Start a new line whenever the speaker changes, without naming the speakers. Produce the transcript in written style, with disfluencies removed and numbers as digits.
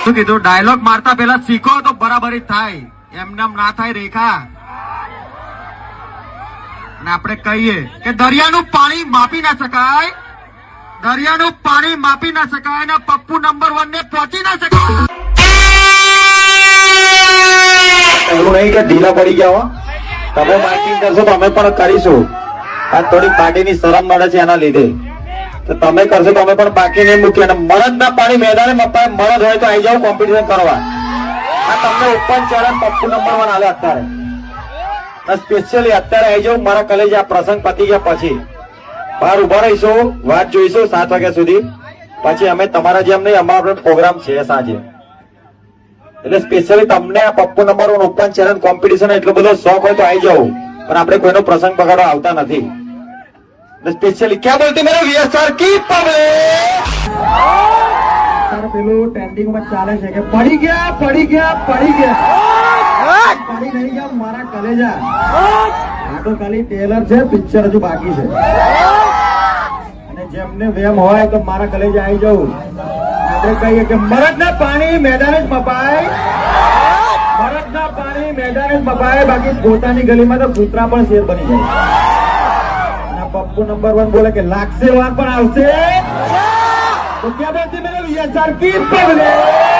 શું કીધું? ડાયલોગ મારતા પેલા શીખો તો બરાબરી થાય, એમને એમ ના થાય રેખા. અને આપણે કહીએ કે દરિયાનું પાણી માપી ના શકાય, દરિયાનું પાણી માપી ના શકાય ને પપ્પુ નંબર 1 ને પહોંચી ના શકાય.
એવું નહીં કે ઢીલા પડી ગયા હો, તમે માર્કિંગ કરશો તો અમે પણ કરીશું. આ થોડીક પાર્ટીની શરમ મળે છે એના લીધે, તો તમે કરશો તો અમે પણ બાકી નહીં મૂકીએ. અને મરદ ના પાણી મેદાને મપાય, મરદ હોય તો આવી જાવ કોમ્પિટિશન કરવા. આ તમને ઓપન ચેલેન્જ પપ્પુ નંબર 1 આલે અત્યારે, સ્પેશિયલી અત્યારે આવી જાવ મારા કલેજ. આ પ્રસંગ પતી ગયા પછી બહાર ઉભા રહીશું, વાત જોઈશું 7 વાગ્યા સુધી. પછી અમે તમારા જેમ નહીં, અમારો પ્રોગ્રામ છે સાંજે, એટલે સ્પેશિયલી તમને આ Pappu number 1 open challenge competition એટલો બધો શોખ હોય તો આવી જાવ. પણ આપણે કોઈનો પ્રસંગ બગાડવા આવતા નથી. સ્પેશિયલી ક્યાં બોલતી મેરે વીએસઆર કી પબ્લિક પેલું ટ્રેન્ડિંગ માં ચાલે છે કે પડી ગયા પડી ગયા પડી ગયા, પડી નહીં ગયા મારા કલેજા. આ તો ખાલી ટેલર છે, પિક્ચર હજુ બાકી છે. અને જેમને વેમ હોય તો મારા કલેજા આવી જવું. આપણે કહીએ કે મરદના પાણી મેદાન જ મપાય, મરદના પાણી મેદાન જ મપાય, બાકી પોતાની ગલીમાં તો કૂતરા પણ શેર બની જાય. અને પપ્પુ નંબર 1 બોલે કે લાગશે વાર પણ આવશે. તો ક્યાં બોલતી મેરે વીએસઆર કી પબ્લિક.